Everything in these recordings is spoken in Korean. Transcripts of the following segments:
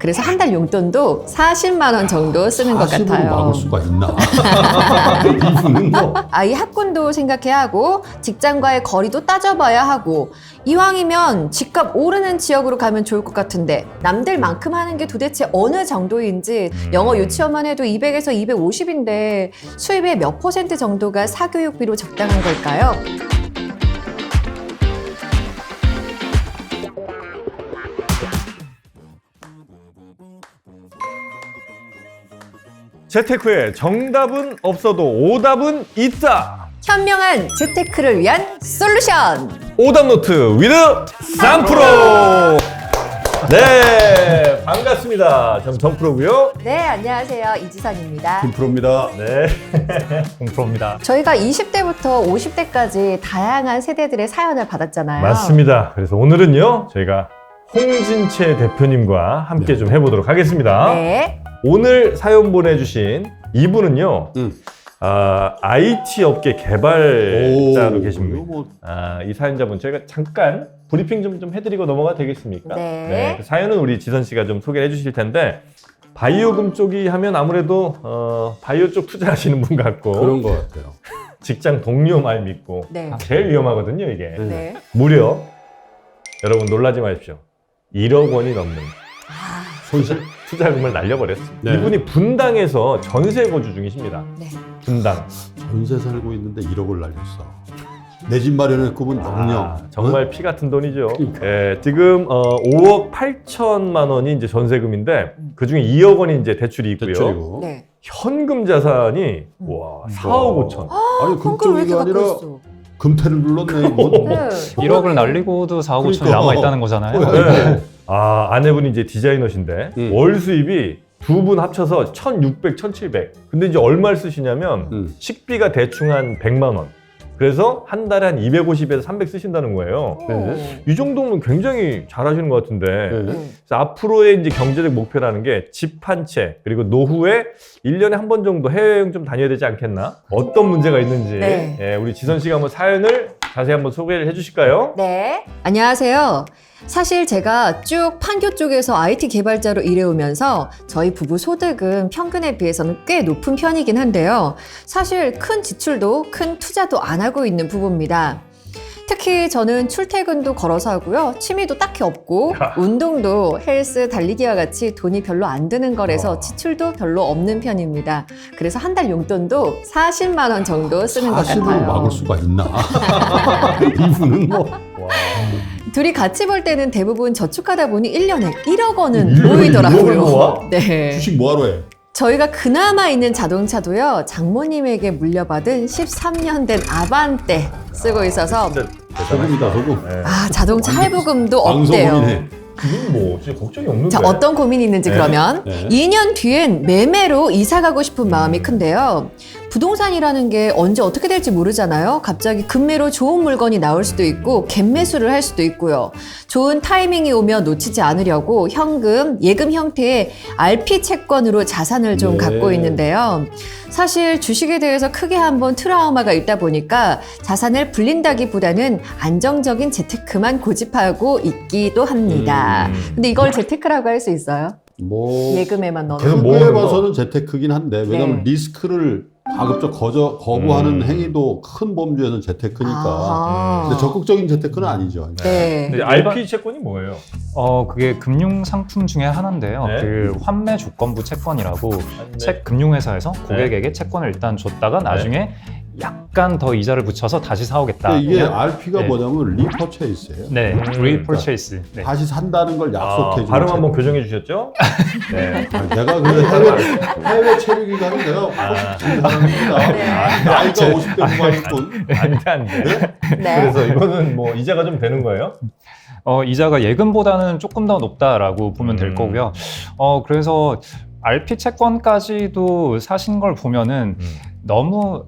그래서 한 달 용돈도 40만 원 정도 쓰는 것 40으로 같아요. 막을 수가 있나? 이분은 뭐 아이 학군도 생각해야 하고 직장과의 거리도 따져봐야 하고 이왕이면 집값 오르는 지역으로 가면 좋을 것 같은데 남들만큼 하는 게 도대체 어느 정도인지 영어 유치원만 해도 200에서 250인데 수입의 몇 % 정도가 사교육비로 적당한 걸까요? 재테크에 정답은 없어도 오답은 있다. 현명한 재테크를 위한 솔루션! 오답노트 위드 쌍프로. 네, 반갑습니다. 저는 정프로고요. 네, 안녕하세요. 이지선입니다. 김프로입니다. 네, 공프로입니다. 저희가 20대부터 50대까지 다양한 세대들의 사연을 받았잖아요. 맞습니다. 그래서 오늘은요, 저희가 홍진채 대표님과 함께 좀 해보도록 하겠습니다. 네. 오늘 사연 보내주신 이분은요, IT 업계 개발자로 계신 분. 뭐 이 사연자분 저희가 잠깐 브리핑 좀 해드리고 넘어가도 되겠습니까? 네. 그 사연은 우리 지선 씨가 좀 소개해 주실 텐데 바이오금 쪽이 하면 아무래도 바이오 쪽 투자하시는 분 같고 그런 것 같아요. 직장 동료 말 믿고 네. 제일 위험하거든요 이게. 네. 무려 여러분 놀라지 마십시오. 1억 원이 넘는 손실? 투자금을 날려버렸습니다. 네. 이분이 분당에서 전세 거주 중이십니다. 네. 분당. 전세 살고 있는데 1억을 날렸어. 내 집 마련의 꿈은 영영. 정말 피 같은 돈이죠. 그러니까. 예, 지금 5억 8천만 원이 이제 전세금인데 그 중에 2억 원이 이제 대출이 있고요. 대출이고. 네. 현금 자산이 와 4억 5천. 아니 그걸 왜 이렇게 금쪽이가 갖고 아니라 있어? 금태를 눌렀네. 뭐. 네. 1억을 날리고도 4억 5천이 그러니까. 남아있다는 거잖아요. 네. 아내분이 이제 디자이너신데 월 수입이 두 분 합쳐서 1,600, 1,700. 근데 이제 얼마를 쓰시냐면 식비가 대충 한 100만 원. 그래서 한 달에 한 250에서 300 쓰신다는 거예요. 네. 이 정도면 굉장히 잘하시는 것 같은데 네. 네. 그래서 앞으로의 이제 경제적 목표라는 게 집 한 채 그리고 노후에 1년에 한 번 정도 해외여행 좀 다녀야 되지 않겠나? 어떤 문제가 있는지 네. 예, 우리 지선 씨가 한번 사연을 자세히 한번 소개를 해주실까요? 네. 안녕하세요. 사실 제가 쭉 판교 쪽에서 IT 개발자로 일해오면서 저희 부부 소득은 평균에 비해서는 꽤 높은 편이긴 한데요. 사실 큰 지출도 큰 투자도 안 하고 있는 부부입니다. 특히 저는 출퇴근도 걸어서 하고요. 취미도 딱히 없고 운동도 헬스, 달리기와 같이 돈이 별로 안 드는 거라서 지출도 별로 없는 편입니다. 그래서 한 달 용돈도 40만 원 정도 쓰는 것 40으로 같아요. 막을 수가 있나? 이분은 뭐 와. 둘이 같이 벌 때는 대부분 저축하다 보니 1년에 1억 원은 1년에 1억 을 모이더라고요. 모아? 네. 주식 뭐하러 해? 저희가 그나마 있는 자동차도요, 장모님에게 물려받은 13년 된 아반떼 쓰고 있어서, 진짜 소금이다 소금. 예. 자동차 할부금도 없대요. 왕소금이네. 그건 뭐 진짜 걱정이 없는데. 자, 어떤 고민이 있는지 네. 그러면 네. 2년 뒤엔 매매로 이사 가고 싶은 마음이 큰데요. 부동산이라는 게 언제 어떻게 될지 모르잖아요. 갑자기 급매로 좋은 물건이 나올 수도 있고 갭매수를 할 수도 있고요. 좋은 타이밍이 오면 놓치지 않으려고 현금, 예금 형태의 RP 채권으로 자산을 좀 네. 갖고 있는데요. 사실 주식에 대해서 크게 한번 트라우마가 있다 보니까 자산을 불린다기보다는 안정적인 재테크만 고집하고 있기도 합니다. 근데 이걸 재테크라고 할 수 있어요? 뭐 예금에만 넣는 계속 거. 뭐- 크게 모으는 거. 봐서는 재테크긴 한데 왜냐하면 네. 리스크를 가급적 거부하는 행위도 큰 범주에는 재테크니까. 아하. 근데 적극적인 재테크는 아니죠. 네. 근데 RP 채권이 뭐예요? 그게 금융 상품 중에 하나인데요. 네. 그 환매 조건부 채권이라고 금융회사에서 고객에게 채권을 일단 줬다가 나중에 약간 더 이자를 붙여서 다시 사오겠다. 근데 이게 그냥- RP가 네. 뭐냐면 리퍼체이스예요. 네, 리퍼체이스. 네. 다시 산다는 걸 약속해 주는. 발음 한번 교정해 주셨죠? 네. 내가 그 해외 체류 기간이 내가 훨씬 긴 사람입니다. 네. 나이가 50대 후반일 뿐. 안 돼. 네. 그래서 이거는 뭐 이자가 좀 되는 거예요? 이자가 예금보다는 조금 더 높다라고 보면 될 거고요. 그래서 RP 채권까지도 사신 걸 보면은 너무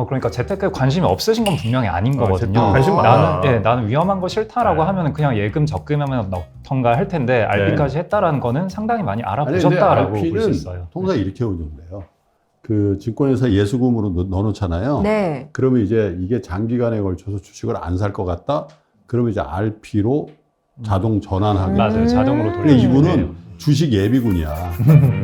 그러니까 재테크에 관심이 없으신 건 분명히 아닌 거거든요. 재테크 관심 많아. 나는 위험한 거 싫다라고 네. 하면은 그냥 예금 적금하면 넣던가 할 텐데 RP까지 했다라는 거는 상당히 많이 아니, 근데 알아보셨다라고 볼 수 RP는 있어요. 통상 이렇게 운영돼요. 그 증권회사 예수금으로 넣어놓잖아요. 네. 그러면 이제 이게 장기간에 걸쳐서 주식을 안 살 것 같다? 그러면 이제 RP로 자동 전환하게. 맞아요. 자동으로 근데 돌려주는 이분은 거예요. 주식 예비군이야.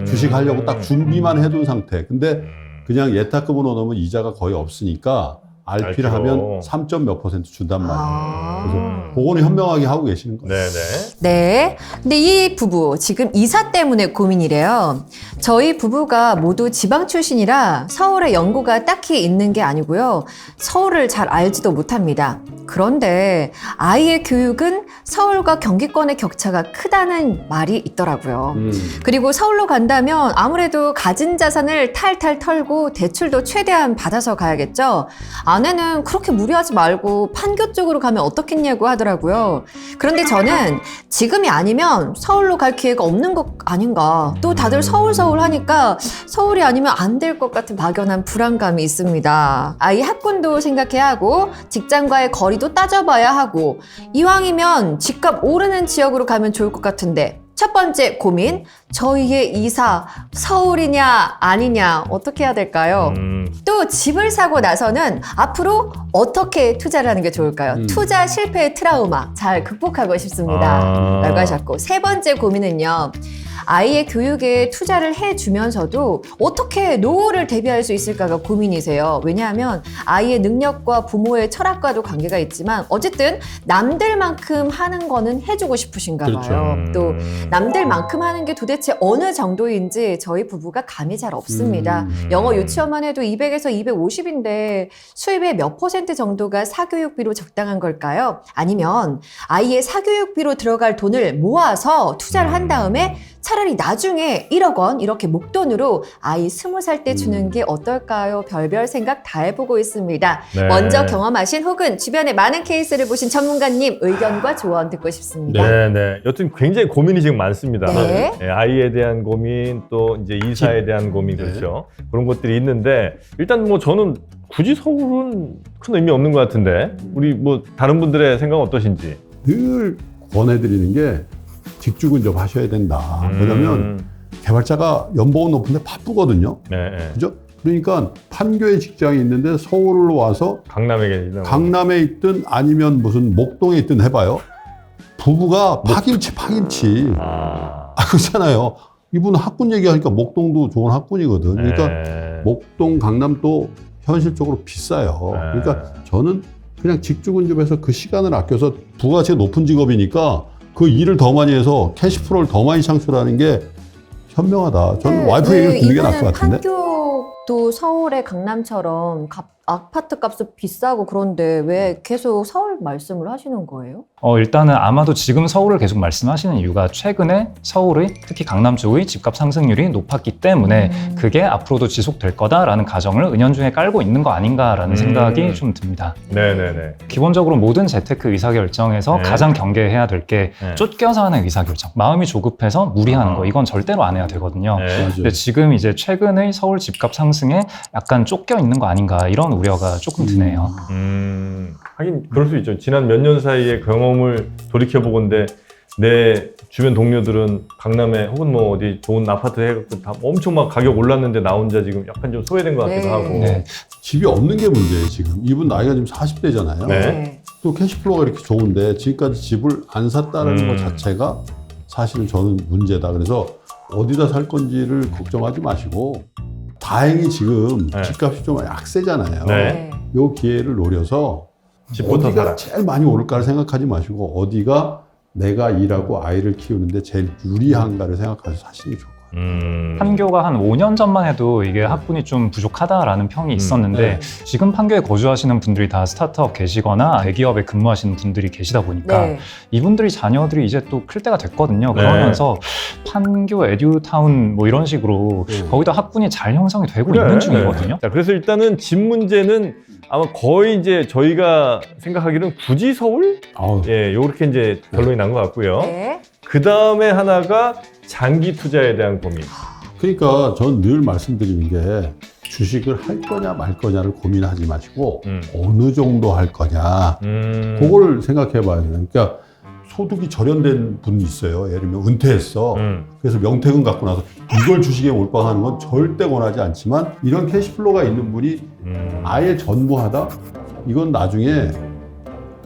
주식 하려고 딱 준비만 해둔 상태. 근데 그냥 예탁금으로 넣으면 이자가 거의 없으니까 RP를 하면 3. 몇 % 준단 말이에요. 그래서 그거는 현명하게 하고 계시는 거예요. 네네. 네. 근데 이 부부 지금 이사 때문에 고민이래요. 저희 부부가 모두 지방 출신이라 서울에 연고가 딱히 있는 게 아니고요. 서울을 잘 알지도 못합니다. 그런데 아이의 교육은 서울과 경기권의 격차가 크다는 말이 있더라고요. 그리고 서울로 간다면 아무래도 가진 자산을 탈탈 털고 대출도 최대한 받아서 가야겠죠. 아내는 그렇게 무리하지 말고 판교 쪽으로 가면 어떻겠냐고 하더라고요. 그런데 저는 지금이 아니면 서울로 갈 기회가 없는 것 아닌가. 또 다들 서울 하니까 서울이 아니면 안 될 것 같은 막연한 불안감이 있습니다. 아이 학군도 생각해야 하고 직장과의 거리도 따져봐야 하고 이왕이면 집값 오르는 지역으로 가면 좋을 것 같은데 첫 번째 고민, 저희의 이사 서울이냐 아니냐 어떻게 해야 될까요? 또 집을 사고 나서는 앞으로 어떻게 투자를 하는 게 좋을까요? 투자 실패의 트라우마 잘 극복하고 싶습니다. 라고 하셨고 세 번째 고민은요. 아이의 교육에 투자를 해주면서도 어떻게 노후를 대비할 수 있을까가 고민이세요. 왜냐하면 아이의 능력과 부모의 철학과도 관계가 있지만 어쨌든 남들만큼 하는 거는 해주고 싶으신가 봐요. 그렇죠. 또 남들만큼 하는 게 도대체 어느 정도인지 저희 부부가 감이 잘 없습니다. 영어 유치원만 해도 200에서 250인데 수입의 몇 % 정도가 사교육비로 적당한 걸까요? 아니면 아이의 사교육비로 들어갈 돈을 모아서 투자를 한 다음에 차라리 나중에 1억 원 이렇게 목돈으로 아이 20살 때 주는 게 어떨까요? 별별 생각 다 해보고 있습니다. 네. 먼저 경험하신 혹은 주변에 많은 케이스를 보신 전문가님 의견과 조언 듣고 싶습니다. 네네. 여튼 굉장히 고민이 지금 많습니다. 네. 네, 아이에 대한 고민, 또 이제 이사에 대한 고민, 네. 그렇죠. 그런 것들이 있는데, 일단 뭐 저는 굳이 서울은 큰 의미 없는 것 같은데, 우리 뭐 다른 분들의 생각은 어떠신지? 늘 권해드리는 게 직주근 좀 하셔야 된다. 왜냐면 개발자가 연봉은 높은데 바쁘거든요. 네, 네. 그죠? 그러니까 판교에 직장이 있는데 서울로 와서 강남에 계시는 강남에 있든 아니면 무슨 목동에 있든 해봐요. 부부가 파김치. 그렇잖아요. 이분 학군 얘기하니까 목동도 좋은 학군이거든. 그러니까 네. 목동, 강남도 현실적으로 비싸요. 네. 그러니까 저는 그냥 직주근 좀 해서 그 시간을 아껴서 부가치가 높은 직업이니까 그 일을 더 많이 해서 캐시플로우를 더 많이 창출하는 게 현명하다. 저는 와이프 얘기를 듣는 게 나을 것 같은데. 판교도 서울의 강남처럼 아파트 값도 비싸고 그런데 왜 계속 서울 말씀을 하시는 거예요? 일단은 아마도 지금 서울을 계속 말씀하시는 이유가 최근에 서울의 특히 강남 쪽의 집값 상승률이 높았기 때문에 그게 앞으로도 지속될 거다라는 가정을 은연중에 깔고 있는 거 아닌가라는 생각이 좀 듭니다. 네네네. 기본적으로 모든 재테크 의사결정에서 네. 가장 경계해야 될 게 네. 쫓겨서 하는 의사결정. 마음이 조급해서 무리하는 거. 이건 절대로 안 해야 되거든요. 네. 맞아요. 근데 지금 이제 최근의 서울 집값 상승에 약간 쫓겨 있는 거 아닌가 이런 우려가 조금 드네요. 하긴 그럴 수 있죠. 지난 몇 년 사이의 경험을 돌이켜보건데 내 주변 동료들은 강남에 혹은 뭐 어디 좋은 아파트 해갖고 다 엄청 막 가격 올랐는데 나 혼자 지금 약간 좀 소외된 것 같기도 네. 하고. 네. 집이 없는 게 문제예요, 지금. 이분 나이가 지금 40대잖아요. 네. 또 캐시플로우가 이렇게 좋은데 지금까지 집을 안 샀다는 것 자체가 사실은 저는 문제다. 그래서 어디다 살 건지를 걱정하지 마시고 다행히 지금 네. 집값이 좀 약세잖아요. 네. 요 기회를 노려서 집부터 어디가 사라. 제일 많이 오를까를 생각하지 마시고 어디가 내가 일하고 아이를 키우는데 제일 유리한가를 생각해서 사시는 게 좋을 것 같아요. 판교가 한 5년 전만 해도 이게 학군이 좀 부족하다라는 평이 있었는데 네. 지금 판교에 거주하시는 분들이 다 스타트업 계시거나 대기업에 근무하시는 분들이 계시다 보니까 네. 이분들이 자녀들이 이제 또 클 때가 됐거든요. 네. 그러면서 판교 에듀타운 뭐 이런 식으로 거기다 학군이 잘 형성이 되고 있는 중이거든요. 자, 그래서 일단은 집 문제는 아마 거의 이제 저희가 생각하기로는 굳이 서울? 아우, 예, 요렇게 이제 결론이 난 것 같고요. 네. 그 다음에 하나가 장기 투자에 대한 고민. 그러니까 전 늘 말씀드리는 게 주식을 할 거냐 말 거냐를 고민하지 마시고 어느 정도 할 거냐 그걸 생각해 봐야 돼요. 그러니까 소득이 절연된 분이 있어요. 예를 들면 은퇴했어. 그래서 명퇴금 갖고 나서 이걸 주식에 몰빵하는 건 절대 권하지 않지만 이런 캐시플로우가 있는 분이 아예 전무하다? 이건 나중에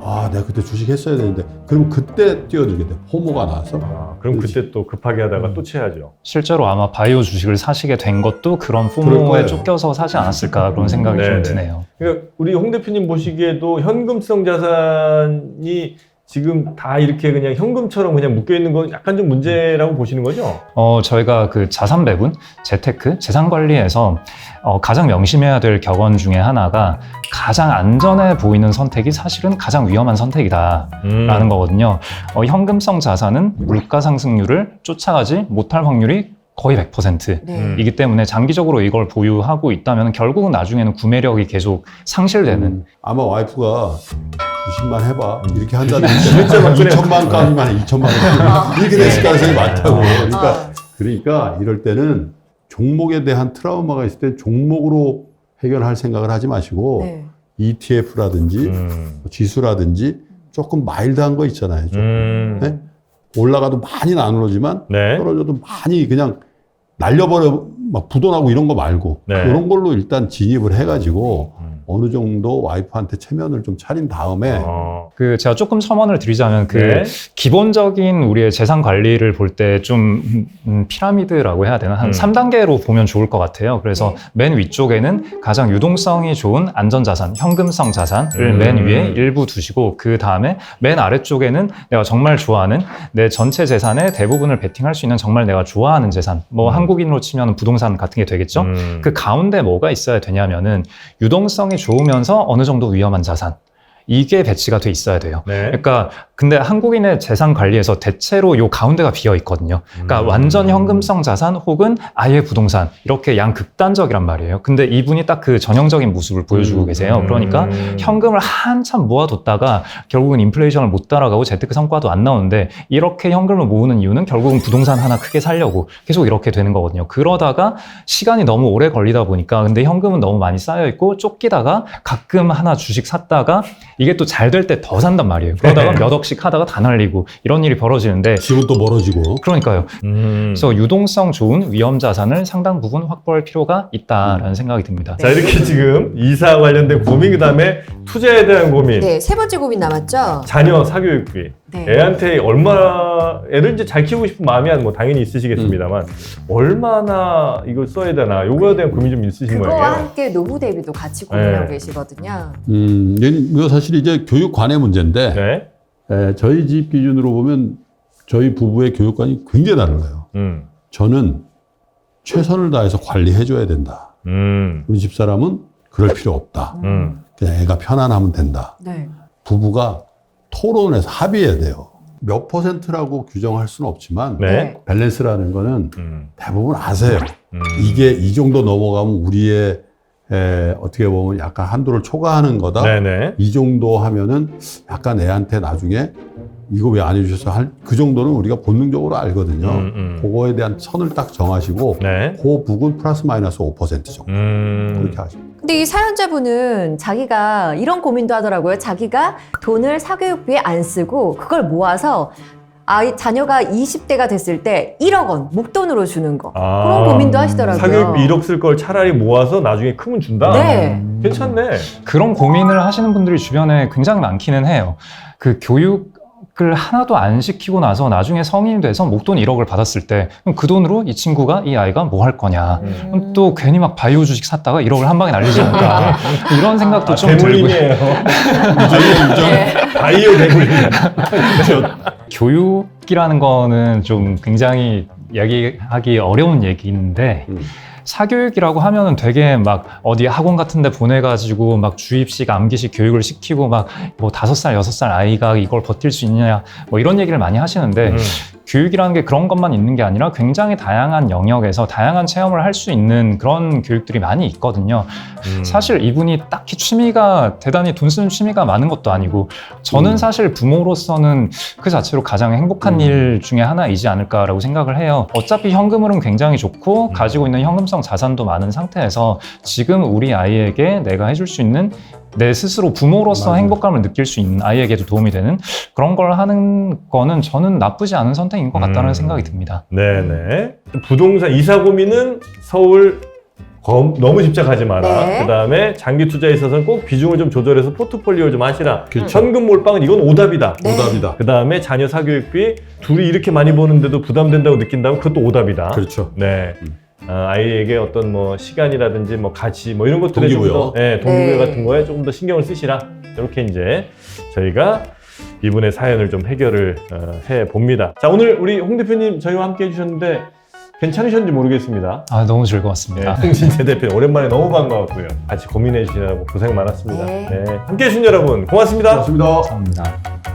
아, 내가 그때 주식 했어야 되는데 그럼 그때 뛰어들게 돼. 포모가 나와서. 그럼 그렇지. 그때 또 급하게 하다가 또 채야죠. 실제로 아마 바이오 주식을 사시게 된 것도 그런 그럴 포모에 거예요. 쫓겨서 사지 않았을까 그런 생각이 네네. 좀 드네요. 그러니까 우리 홍 대표님 보시기에도 현금성 자산이 지금 다 이렇게 그냥 현금처럼 그냥 묶여 있는 건 약간 좀 문제라고 보시는 거죠? 저희가 그 자산 배분, 재테크, 재산 관리에서 가장 명심해야 될 격언 중에 하나가 가장 안전해 보이는 선택이 사실은 가장 위험한 선택이다라는 거거든요. 현금성 자산은 물가 상승률을 쫓아가지 못할 확률이 거의 100%. 네. 이기 때문에 장기적으로 이걸 보유하고 있다면 결국은 나중에는 구매력이 계속 상실되는 아마 와이프가 주식만 해봐 이렇게 한다는 진짜 막 그래요. 2천만까지만 해 2천만 원 이렇게 됐을 가능성이 많다고. 아. 그러니까 이럴 때는 종목에 대한 트라우마가 있을 때 종목으로 해결할 생각을 하지 마시고 네. ETF라든지 지수라든지 조금 마일드한 거 있잖아요. 좀. 네? 올라가도 많이는 안 오르지만 네. 떨어져도 많이 그냥 날려버려 막 부도나고 이런 거 말고 네. 이런 걸로 일단 진입을 해가지고 어느 정도 와이프한테 체면을 좀 차린 다음에 그 제가 조금 첨언을 드리자면 그 네. 기본적인 우리의 재산 관리를 볼 때 좀 피라미드라고 해야 되나 한 3단계로 보면 좋을 것 같아요. 그래서 맨 위쪽에는 가장 유동성이 좋은 안전자산, 현금성 자산을 맨 위에 일부 두시고 그 다음에 맨 아래쪽에는 내가 정말 좋아하는 내 전체 재산의 대부분을 베팅할 수 있는 정말 내가 좋아하는 재산, 뭐 한국인으로 치면 부동산 같은 게 되겠죠. 그 가운데 뭐가 있어야 되냐면은 유동성이 좋으면서 어느 정도 위험한 자산. 이게 배치가 돼 있어야 돼요. 네. 그러니까 근데 한국인의 재산 관리에서 대체로 요 가운데가 비어 있거든요. 그러니까 완전 현금성 자산 혹은 아예 부동산 이렇게 양극단적이란 말이에요. 근데 이분이 딱 그 전형적인 모습을 보여주고 계세요. 그러니까 현금을 한참 모아뒀다가 결국은 인플레이션을 못 따라가고 재테크 성과도 안 나오는데 이렇게 현금을 모으는 이유는 결국은 부동산 하나 크게 사려고 계속 이렇게 되는 거거든요. 그러다가 시간이 너무 오래 걸리다 보니까 근데 현금은 너무 많이 쌓여 있고 쫓기다가 가끔 하나 주식 샀다가 이게 또 잘 될 때 더 산단 말이에요. 그러다가 몇 억씩 하다가 다 날리고 이런 일이 벌어지는데 집은 또 멀어지고. 그러니까요. 그래서 유동성 좋은 위험 자산을 상당 부분 확보할 필요가 있다라는 생각이 듭니다. 자, 이렇게 지금 이사 관련된 고민, 그 다음에 투자에 대한 고민, 네, 세 번째 고민 남았죠? 자녀 사교육비, 네. 애한테 애를 이제 잘 키우고 싶은 마음이 뭐 당연히 있으시겠습니다만 얼마나 이걸 써야 되나 요거에 대한 고민 좀 있으신 그거와 거예요. 함께 노후 대비도 같이 고민하고 네. 계시거든요. 이거 사실 이제 교육관의 문제인데 네. 저희 집 기준으로 보면 저희 부부의 교육관이 굉장히 달라요. 저는 최선을 다해서 관리해줘야 된다. 우리 집사람은 그럴 필요 없다. 그냥 애가 편안하면 된다. 네. 부부가 토론해서 합의해야 돼요. 몇 %라고 규정할 수는 없지만 네. 밸런스라는 거는 대부분 아세요. 이게 이 정도 넘어가면 우리의 어떻게 보면 약간 한도를 초과하는 거다. 네네. 이 정도 하면은 약간 애한테 나중에 이거 왜 안 해주셔서 그 정도는 우리가 본능적으로 알거든요. 그거에 대한 선을 딱 정하시고 네. 그 부분 플러스 마이너스 5% 정도 그렇게 하시고. 근데 이 사연자분은 자기가 이런 고민도 하더라고요. 자기가 돈을 사교육비에 안 쓰고 그걸 모아서 자녀가 20대가 됐을 때 1억 원 목돈으로 주는 거. 그런 고민도 하시더라고요. 사교육비 1억 쓸 걸 차라리 모아서 나중에 크면 준다? 네. 괜찮네. 그런 고민을 하시는 분들이 주변에 굉장히 많기는 해요. 그 교육을 하나도 안 시키고 나서 나중에 성인이 돼서 목돈 1억을 받았을 때 그럼 그 돈으로 이 친구가 이 아이가 뭐 할 거냐. 그럼 또 괜히 막 바이오 주식 샀다가 1억을 한 방에 날리지 않을까. 이런 생각도 좀 들고요. 대물림이에요. 네. 바이오 대물림. 교육이라는 거는 좀 굉장히 얘기하기 어려운 얘기인데 사교육이라고 하면은 되게 막 어디 학원 같은 데 보내가지고 막 주입식, 암기식 교육을 시키고 막 뭐 5살, 6살 아이가 이걸 버틸 수 있느냐 뭐 이런 얘기를 많이 하시는데 교육이라는 게 그런 것만 있는 게 아니라 굉장히 다양한 영역에서 다양한 체험을 할 수 있는 그런 교육들이 많이 있거든요. 사실 이분이 딱히 취미가 대단히 돈 쓰는 취미가 많은 것도 아니고 저는 사실 부모로서는 그 자체로 가장 행복한 일 중에 하나이지 않을까라고 생각을 해요. 어차피 현금흐름 굉장히 좋고 가지고 있는 현금성 자산도 많은 상태에서 지금 우리 아이에게 내가 해줄 수 있는 내 스스로 부모로서 맞아요. 행복감을 느낄 수 있는 아이에게도 도움이 되는 그런 걸 하는 거는 저는 나쁘지 않은 선택인 것 같다는 생각이 듭니다. 네네. 부동산 이사 고민은 서울 너무 집착하지 마라. 네. 그다음에 장기 투자에 있어서는 꼭 비중을 좀 조절해서 포트폴리오를 좀 하시라. 그렇죠. 현금 몰빵은 이건 오답이다. 네. 오답이다. 그다음에 자녀 사교육비 둘이 이렇게 많이 버는데도 부담된다고 느낀다면 그것도 오답이다. 그렇죠. 네. 아이에게 어떤 뭐 시간이라든지 뭐 가치 뭐 이런 것들에 동기부여. 좀 더, 네, 동기부여 네. 같은 거에 조금 더 신경을 쓰시라. 이렇게 이제 저희가 이분의 사연을 좀 해결을 해 봅니다. 자, 오늘 우리 홍 대표님 저희와 함께 해주셨는데 괜찮으셨는지 모르겠습니다. 아, 너무 네, 즐거웠습니다. 홍진태 대표님 오랜만에 너무 반가웠고요. 같이 고민해 주시느라고 고생 많았습니다. 네. 네, 함께 해주신 여러분 고맙습니다. 고맙습니다. 감사합니다.